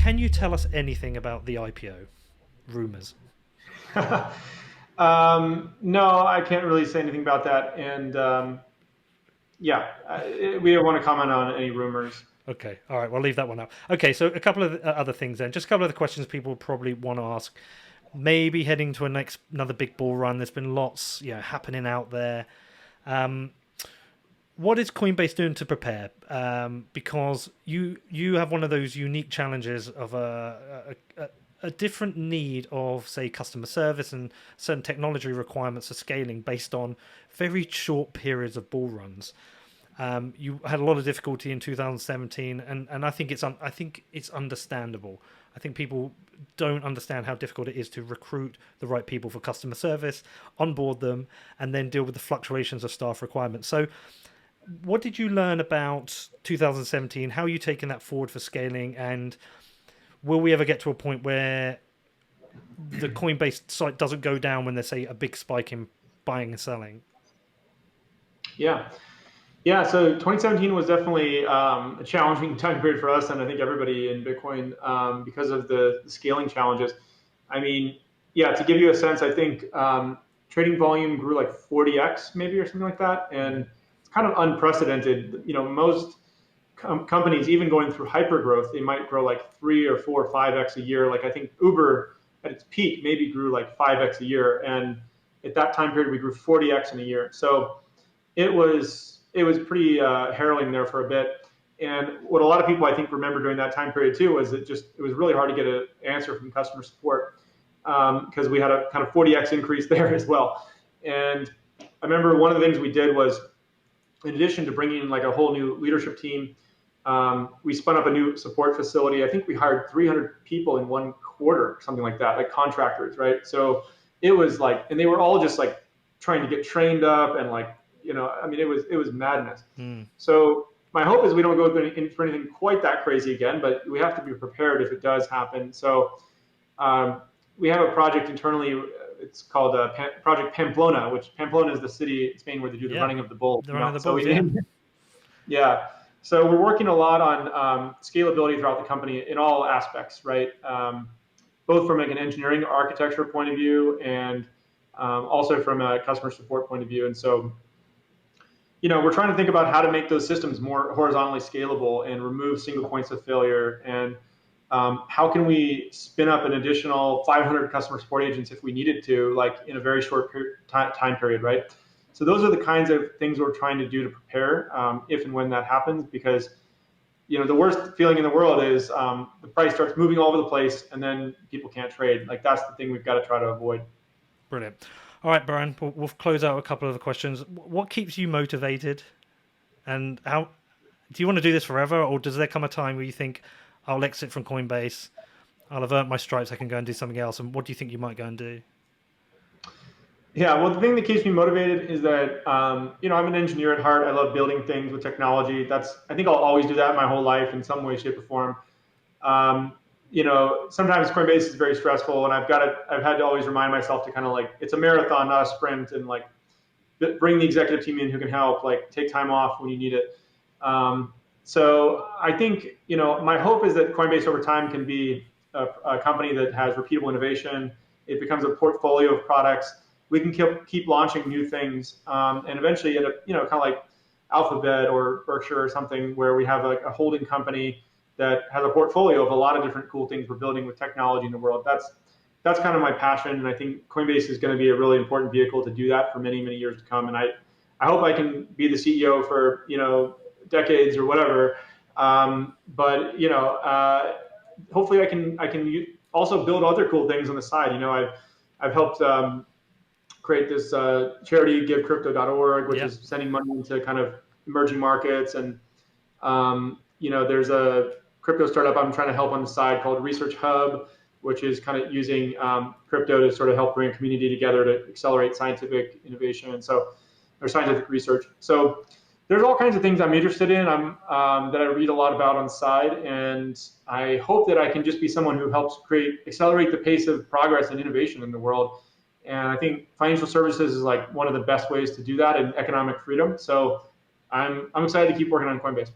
can you tell us anything about the IPO rumors? No, I can't really say anything about that. And yeah, we don't want to comment on any rumors. Okay, all right, we'll leave that one out. Okay, so a couple of other things then. Just a couple of the questions people probably want to ask. Maybe heading to another big bull run. There's been lots, happening out there. Um, what is Coinbase doing to prepare? Because you have one of those unique challenges of a different need of, say, customer service and certain technology requirements for scaling based on very short periods of bull runs. You had a lot of difficulty in 2017, and I think it's understandable. I think people don't understand how difficult it is to recruit the right people for customer service, onboard them, and then deal with the fluctuations of staff requirements. So, what did you learn about 2017? How are you taking that forward for scaling? And will we ever get to a point where the Coinbase site doesn't go down when there's, say, a big spike in buying and selling? Yeah. Yeah, so 2017 was definitely a challenging time period for us, and I think everybody in Bitcoin because of the scaling challenges. I mean, yeah, to give you a sense, I think trading volume grew like 40x maybe or something like that, and it's kind of unprecedented. Most companies, even going through hyper growth, they might grow like 3 or 4 or 5x a year. Like I think Uber at its peak maybe grew like 5x a year, and at that time period we grew 40x in a year. So it was pretty harrowing there for a bit. And what a lot of people I think remember during that time period too was it was really hard to get an answer from customer support because we had a kind of 40x increase there as well. And I remember one of the things we did was, in addition to bringing in like a whole new leadership team, we spun up a new support facility. I think we hired 300 people in 1 quarter, something like that, like contractors, right? So it was like, and they were all just like trying to get trained up and like, I mean, it was madness. So my hope is we don't go for anything quite that crazy again, but we have to be prepared if it does happen. So we have a project internally. It's called Project Pamplona, which Pamplona is the city in Spain where they do the running of the bull. The running of the bulls, yeah. Yeah. So we're working a lot on scalability throughout the company in all aspects, right? Both from like an engineering architecture point of view and also from a customer support point of view. And so we're trying to think about how to make those systems more horizontally scalable and remove single points of failure. And how can we spin up an additional 500 customer support agents if we needed to, like in a very short time period, right? So those are the kinds of things we're trying to do to prepare if and when that happens, because the worst feeling in the world is the price starts moving all over the place and then people can't trade. Like that's the thing we've got to try to avoid. Brilliant. All right, Brian, we'll close out a couple of the questions. What keeps you motivated? And how do you want to do this forever? Or does there come a time where you think, I'll exit from Coinbase, I'll have earned my stripes, I can go and do something else? And what do you think you might go and do? Yeah, well, the thing that keeps me motivated is that, I'm an engineer at heart. I love building things with technology. I think I'll always do that my whole life in some way, shape, or form. Um, Sometimes Coinbase is very stressful, and I've had to always remind myself to kind of like, it's a marathon, not a sprint, and like bring the executive team in who can help, like take time off when you need it. So I think, my hope is that Coinbase over time can be a company that has repeatable innovation. It becomes a portfolio of products. We can keep launching new things, and eventually end up, kind of like Alphabet or Berkshire or something, where we have like a holding company that has a portfolio of a lot of different cool things we're building with technology in the world. That's kind of my passion, and I think Coinbase is going to be a really important vehicle to do that for many, many years to come. And I hope I can be the CEO for decades or whatever. But hopefully I can also build other cool things on the side. I've helped create this charity, givecrypto.org, which is sending money into kind of emerging markets. And there's a crypto startup I'm trying to help on the side called Research Hub, which is kind of using crypto to sort of help bring a community together to accelerate scientific innovation or scientific research. So there's all kinds of things I'm interested in. That I read a lot about on the side, and I hope that I can just be someone who helps accelerate the pace of progress and innovation in the world. And I think financial services is like one of the best ways to do that, and economic freedom. So I'm excited to keep working on Coinbase.